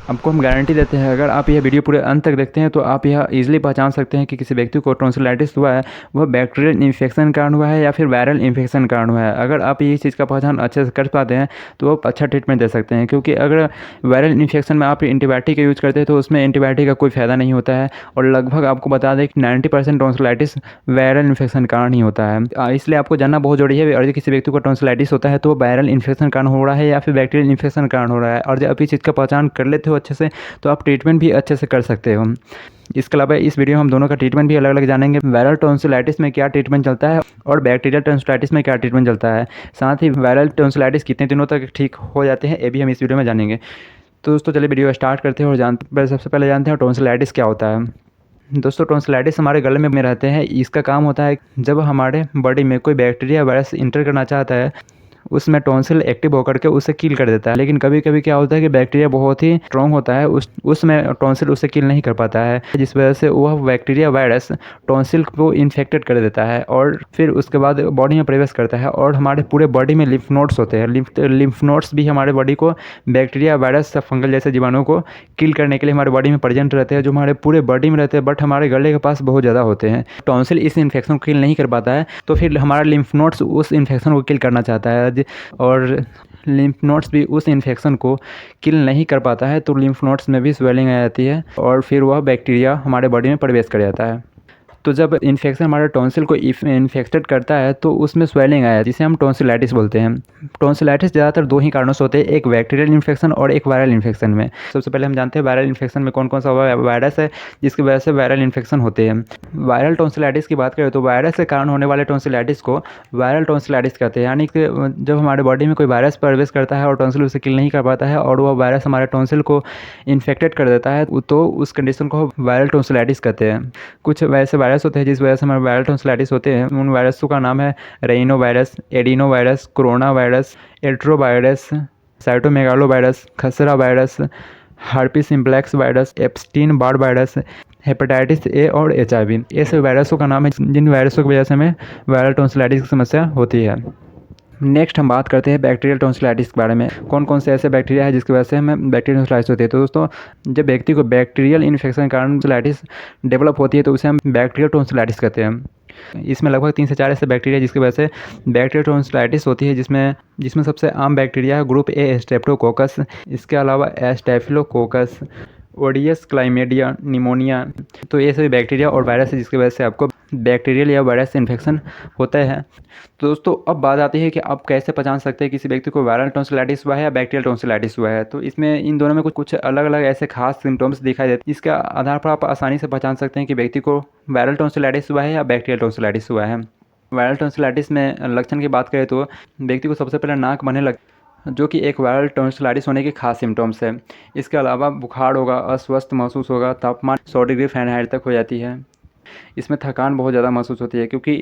आपको हम गारंटी देते हैं, अगर आप यह वीडियो पूरे अंत तक देखते हैं तो आप यह ईजिली पहचान सकते हैं कि किसी व्यक्ति को टॉन्सिलाइटिस हुआ है वह बैक्टीरियल इन्फेक्शन कारण हुआ है या फिर वायरल इन्फेक्शन कारण हुआ है। अगर आप ये चीज़ का पहचान अच्छे से कर पाते हैं तो आप अच्छा ट्रीटमेंट दे सकते हैं, क्योंकि अगर वायरल इन्फेक्शन में आप एंटीबायोटिक का यूज़ करते हैं तो उसमें एंटीबायोटिक का कोई फ़ायदा नहीं होता है, और लगभग आपको बता दें कि 90% टॉन्सिलाइटिस वायरल इन्फेक्शन कारण ही होता है। इसलिए आपको जानना बहुत ज़रूरी है, और किसी व्यक्ति को टॉन्सिलाइटिस होता है तो वायरल इन्फेक्शन कारण हो रहा है या फिर बैक्टीरियल इन्फेक्शन कारण हो रहा है, और जब आप इस चीज़ का पहचान कर लेते हो अच्छे से तो आप ट्रीटमेंट भी अच्छे से कर सकते हो। इसके अलावा इस वीडियो में हम दोनों का ट्रीटमेंट भी अलग अलग जानेंगे। वायरल टॉन्सिलाइटिस में क्या ट्रीटमेंट चलता है और बैक्टीरियल टॉन्सिलाइटिस में क्या ट्रीटमेंट चलता है, साथ ही वायरल टॉन्सिलाइटिस कितने दिनों तक ठीक हो जाते हैं ये भी हम इस वीडियो में जानेंगे। तो दोस्तों चलिए वीडियो स्टार्ट करते हैं और सबसे पहले जानते हैं टॉन्सिलाइटिस क्या होता है। दोस्तों टॉन्सिलाइटिस हमारे गले में रहते हैं। इसका काम होता है जब हमारे बॉडी में कोई बैक्टीरिया वायरस इंटर करना चाहता है उसमें टॉन्सिल एक्टिव होकर के उसे किल कर देता है, लेकिन कभी कभी क्या होता है कि बैक्टीरिया बहुत ही स्ट्रॉन्ग होता है, उसमें टॉन्सिल उसे किल नहीं कर पाता है, जिस वजह से वह बैक्टीरिया वायरस टॉन्सिल को इन्फेक्टेड कर देता है और फिर उसके बाद बॉडी में प्रवेश करता है और हमारे पूरे बॉडी में लिम्फ नोड्स होते हैं। लिम्फ नोड्स भी हमारे बॉडी को बैक्टीरिया वायरस फंगल जैसे जीवाणुओं को किल करने के लिए हमारे बॉडी में प्रेजेंट रहते हैं, जो हमारे पूरे बॉडी में रहते हैं, बट हमारे गले के पास बहुत ज़्यादा होते हैं। टॉन्सिल इस इन्फेक्शन को किल नहीं कर पाता है तो फिर हमारा लिम्फ नोड्स उस इन्फेक्शन को किल करना चाहता है, और लिम्फ नोड्स भी उस इन्फेक्शन को किल नहीं कर पाता है तो लिम्फ नोड्स में भी स्वेलिंग आ जाती है और फिर वह बैक्टीरिया हमारे बॉडी में प्रवेश कर जाता है। तो जब इन्फेक्शन हमारे टॉन्सिल को इन्फेक्टेड करता है तो उसमें स्वेलिंग आया जिसे हम टॉन्सिलाइटिस बोलते हैं। टॉन्सिलाइटिस ज़्यादातर दो ही कारणों से होते हैं, एक बैक्टीरियल इन्फेक्शन और एक वायरल इन्फेक्शन में। सबसे पहले हम जानते हैं वायरल इन्फेक्शन में कौन कौन सा वायरस है जिसकी वजह से वायरल इन्फेक्शन होते हैं। वायरल टॉन्सिलाइटिस की बात करें तो वायरस के कारण होने वाले टॉन्सिलाइटिस को वायरल टॉन्सिलाइटिस कहते हैं, यानी कि जब हमारे बॉडी में कोई वायरस प्रवेश करता है और टॉन्सिल उसे किल नहीं कर पाता है और वह वायरस हमारे टॉन्सिल को इन्फेक्टेड कर देता है तो उस कंडीशन को वायरल टॉन्सिलाइटिस कहते हैं। कुछ वैसे वायरस होते हैं जिस वजह से हमारे वायरल टॉन्सिलाइटिस होते हैं। उन वायरसों का नाम है rhinovirus, adenovirus, coronavirus, एट्रो वायरस, साइटोमेगालो वायरस, खसरा virus, herpes simplex virus, Epstein Barr virus, hepatitis A और HIV। ये सब वायरसों का नाम है जिन वायरसों की वजह से हमें वायरल टॉन्सिलाइटिस की समस्या होती है। नेक्स्ट हम बात करते हैं बैक्टीरियल टॉन्सिलाइटिस के बारे में। कौन कौन से ऐसे बैक्टीरिया है जिसकी वजह से हमें बैक्टीरियल टॉन्सिलाइटिस होती है। तो दोस्तों जब व्यक्ति को बैक्टीरियल इन्फेक्शन के कारण टॉन्सिलाइटिस डेवलप होती है तो उसे हम बैक्टीरियल टॉन्सिलाइटिस कहते हैं। इसमें लगभग 3 से 4 ऐसे बैक्टीरिया जिसकी वजह से बैक्टीरियल टॉन्सिलाइटिस होती है, जिसमें सबसे आम बैक्टीरिया है ग्रुप ए स्ट्रेप्टोकोकस, इसके अलावा स्टैफिलोकोकस, ओडियस क्लाइमेडिया, निमोनिया। तो ये सभी बैक्टीरिया और वायरस है जिसकी वजह से आपको बैक्टीरियल या वायरस इन्फेक्शन होता है। तो दोस्तों अब बात आती है कि आप कैसे पहचान सकते हैं किसी व्यक्ति को वायरल टॉन्सिलाइटिस हुआ है या बैक्टीरियल टॉन्सिलाइटिस हुआ है। तो इसमें इन दोनों में कुछ अलग अलग ऐसे खास सिम्टम्स दिखाई देते हैं जिसके आधार पर आप आसानी से पहचान सकते हैं कि व्यक्ति को वायरल टॉन्सिलाइटिस हुआ है या बैक्टीरियल टॉन्सिलाइटिस हुआ है। वायरल टॉन्सिलाइटिस में लक्षण की बात करें तो व्यक्ति को सबसे पहले नाक बहने लग, जो कि एक वायरल टॉन्सिलाइटिस होने के खास सिम्टम्स है। इसके अलावा बुखार होगा, अस्वस्थ महसूस होगा, तापमान 100 डिग्री फ़ारेनहाइट तक हो जाती है। इसमें थकान बहुत ज़्यादा महसूस होती है, क्योंकि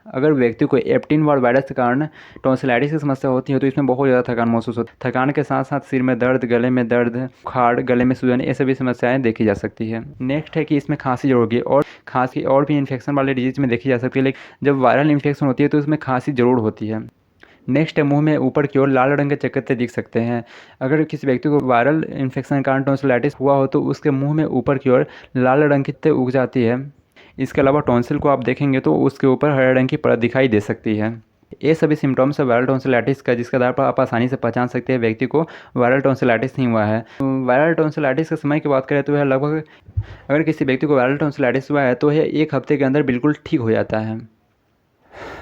अगर व्यक्ति को एप्टिन बार वायरस के कारण टॉन्सिलाइटिस की समस्या होती है तो इसमें बहुत ज़्यादा थकान महसूस होती है। थकान के साथ साथ सिर में दर्द, गले में दर्द, बुखार, गले में सूजन, ये सभी समस्याएं देखी जा सकती है। नेक्स्ट है कि इसमें खांसी जरूर होगी, और खांसी और भी इन्फेक्शन वाले डिजीज में देखी जा सकती है, लेकिन जब वायरल इन्फेक्शन होती है तो इसमें खांसी जरूर होती है। नेक्स्ट है मुंह में ऊपर की ओर लाल रंग के चकत्ते दिख सकते हैं। अगर किसी व्यक्ति को वायरल इन्फेक्शन के कारण टॉन्सिलाइटिस हुआ हो तो उसके मुंह में ऊपर की ओर लाल रंग की तह उग जाती है। इसके अलावा टॉन्सिल को आप देखेंगे तो उसके ऊपर हरे रंग की परत दिखाई दे सकती है। ये सभी सिम्टम्स है वायरल टॉन्सिलाइटिस का, जिसके आधार पर आप आसानी से पहचान सकते हैं व्यक्ति को वायरल टॉन्सिलाइटिस नहीं हुआ है। वायरल टॉन्सिलाइटिस के समय की बात करें तो यह लगभग, अगर किसी व्यक्ति को वायरल टॉन्सिलाइटिस हुआ है तो यह 1 हफ्ते के अंदर बिल्कुल ठीक हो जाता है।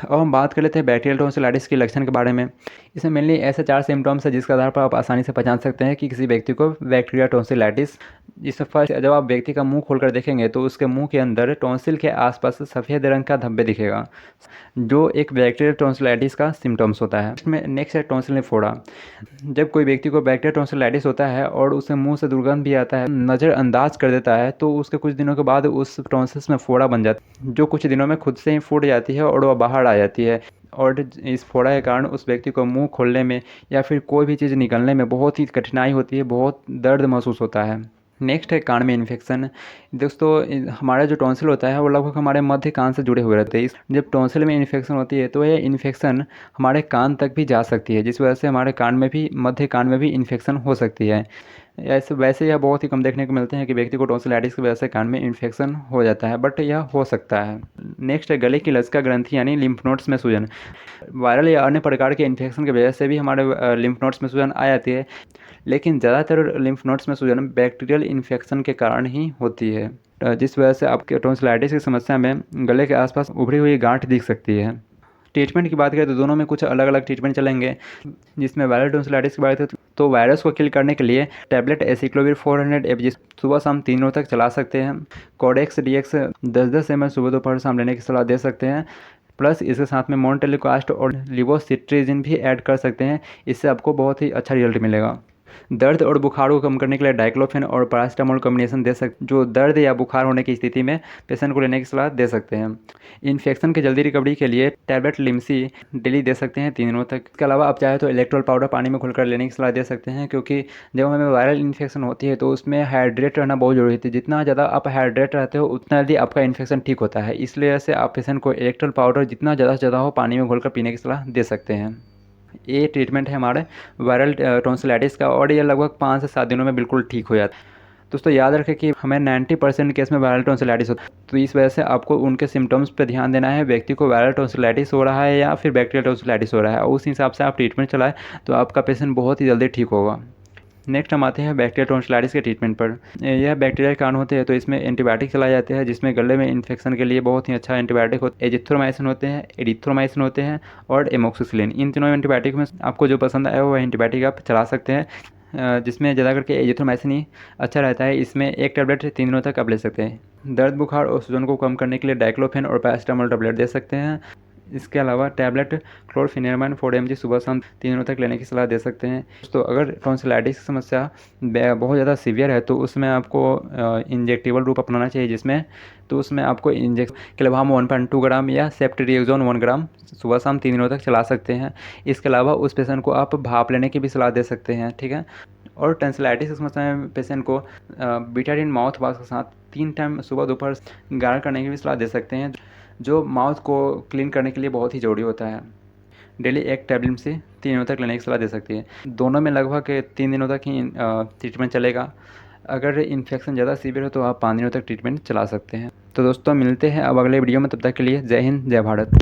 अब हम बात कर लेते हैं बैक्टीरियल टॉन्सिलाइटिस के लक्षण के बारे में। इसमें मेनली ऐसे 4 सिम्टम्स है जिसके आधार पर आप आसानी से पहचान सकते हैं कि किसी व्यक्ति को बैक्टीरियल टॉन्सिलाइटिस। इसमें फर्स्ट, जब आप व्यक्ति का मुंह खोलकर देखेंगे तो उसके मुंह के अंदर टॉन्सिल के आसपास सफ़ेद रंग का धब्बे दिखेगा, जो एक बैक्टीरियल टॉन्सिलाइटिस का सिम्टम्स होता है। इसमें नेक्स्ट है टॉन्सिल में फोड़ा। जब कोई व्यक्ति को बैक्टीरियल टॉन्सिलाइटिस होता है और उसे मुंह से दुर्गंध भी आता है, नज़रअंदाज कर देता है, तो उसके कुछ दिनों के बाद उस टॉन्सिल्स में फोड़ा बन जाता है, जो कुछ दिनों में खुद से ही फूट जाती है और वह बाहर आ जाती है। और इस फोड़ा के कारण उस व्यक्ति को मुंह खोलने में या फिर कोई भी चीज़ निकलने में बहुत ही कठिनाई होती है, बहुत दर्द महसूस होता है। नेक्स्ट है कान में इन्फेक्शन। दोस्तों हमारा जो टॉन्सिल होता है वो लगभग हमारे मध्य कान से जुड़े हुए रहते हैं। जब टॉन्सिल में इन्फेक्शन होती है तो यह इन्फेक्शन हमारे कान तक भी जा सकती है, जिस वजह से हमारे कान में भी, मध्य कान में भी इन्फेक्शन हो सकती है। ऐसे वैसे यह बहुत ही कम देखने को मिलते हैं कि व्यक्ति को टॉन्सिलाइटिस की वजह से कान में इन्फेक्शन हो जाता है, बट यह हो सकता है। नेक्स्ट है गले की लचका ग्रंथि यानी लिम्फ नोड्स में सूजन। वायरल या अन्य प्रकार के इन्फेक्शन की वजह से भी हमारे लिम्फ नोड्स में सूजन आ जाती है, लेकिन ज़्यादातर लिम्फ नोड्स में सूजन बैक्टीरियल इन्फेक्शन के कारण ही होती है, जिस वजह से आपके टॉन्सिलाइटिस की समस्या में गले के आसपास उभरी हुई गांठ दिख सकती है। ट्रीटमेंट की बात करें तो दोनों में कुछ अलग अलग ट्रीटमेंट चलेंगे। जिसमें वायरल टॉन्सिलाइटिस की बात है तो वायरस को किल करने के लिए टैबलेट एसिक्लोविर 400 mg सुबह शाम 3 दिनों तक चला सकते हैं। कोडेक्स डीएक्स 10-10 ml सुबह दोपहर शाम लेने की सलाह दे सकते हैं। प्लस इसके साथ में मोन्टेलिकोस्ट और लिवोसिट्रीजिन भी ऐड कर सकते हैं। इससे आपको बहुत ही अच्छा रिजल्ट मिलेगा। दर्द और बुखार को कम करने के लिए डाइक्लोफेन और पैरासीटामोल कॉम्बिनेशन दे सकते, जो दर्द या बुखार होने की स्थिति में पेशेंट को लेने की सलाह दे सकते हैं। इन्फेक्शन की जल्दी रिकवरी के लिए टैबलेट लिम्सी डेली दे सकते हैं 3 दिनों तक। इसके अलावा आप चाहे तो इलेक्ट्रोल पाउडर पानी में घुलकर लेने की सलाह दे सकते हैं, क्योंकि जब हमें वायरल इन्फेक्शन होती है तो उसमें हाइड्रेट रहना बहुत जरूरी है। जितना ज़्यादा आप हाइड्रेट रहते हो उतना जल्दी आपका इन्फेक्शन ठीक होता है। इसलिए से आप पेशेंट को इलेक्ट्रोल पाउडर जितना ज़्यादा से ज़्यादा हो पानी में घोलकर पीने की सलाह दे सकते हैं। ये ट्रीटमेंट है हमारे वायरल टॉन्सिलाइटिस का, और ये लगभग 5 से 7 दिनों में बिल्कुल ठीक हो जाता है। दोस्तों याद रखें कि हमें 90% केस में वायरल टॉन्सिलाइटिस होता है, तो इस वजह से आपको उनके सिम्टम्स पर ध्यान देना है। व्यक्ति को वायरल टॉन्सिलाइटिस हो रहा है या फिर बैक्टीरियल टॉन्सिलाइटिस हो रहा है, उस हिसाब से आप ट्रीटमेंट चलाएं तो आपका पेशेंट बहुत ही जल्दी ठीक होगा। नेक्स्ट हम आते हैं बैक्टीरियल टॉन्सिलाइटिस के ट्रीटमेंट पर। यह बैक्टीरिया के कारण होते हैं, तो इसमें एंटीबायोटिक चलाए जाते हैं, जिसमें गले में इन्फेक्शन के लिए बहुत ही अच्छा एंटीबायोटिक होता है। एजिथ्रोमाइसिन होते हैं, एरिथ्रोमाइसिन होते हैं और एमोक्सिसिलिन। इन तीनों एंटीबायोटिक में आपको जो पसंद आए वो एंटीबायोटिक आप चला सकते हैं, जिसमें ज़्यादा करके एजिथ्रोमाइसिन ही अच्छा रहता है। इसमें एक टैबलेट 3 दिनों तक आप ले सकते हैं। दर्द बुखार और सूजन को कम करने के लिए डाइक्लोफेन और पैरासीटामोल टैबलेट दे सकते हैं। इसके अलावा टैबलेट क्लोरफेनेरमाइन 4 mg सुबह शाम 3 दिनों तक लेने की सलाह दे सकते हैं। तो अगर टॉन्सिलाइटिस की समस्या बहुत ज़्यादा सीवियर है तो उसमें आपको इंजेक्टेबल रूप अपनाना चाहिए, जिसमें तो उसमें आपको इंजेक्शन क्लेवाम 1.2 ग्राम या सेफ्ट्रिएक्सोन 1 ग्राम सुबह शाम 3 दिनों तक चला सकते हैं। इसके अलावा उस पेशेंट को आप भाप लेने की भी सलाह दे सकते हैं, ठीक है। और टॉन्सिलाइटिस की समस्या में पेशेंट को बीटाडीन माउथ वाश के साथ 3 टाइम सुबह दोपहर गार्गल करने की भी सलाह दे सकते हैं, जो माउथ को क्लीन करने के लिए बहुत ही ज़रूरी होता है। डेली एक टैबलेट से 3 दिनों तक लेने की सलाह दे सकती है। दोनों में लगभग 3 दिनों तक ही ट्रीटमेंट चलेगा। अगर इन्फेक्शन ज़्यादा सीवियर हो तो आप 5 दिनों तक ट्रीटमेंट चला सकते हैं। तो दोस्तों मिलते हैं अब अगले वीडियो में, तब तक के लिए जय हिंद जय भारत।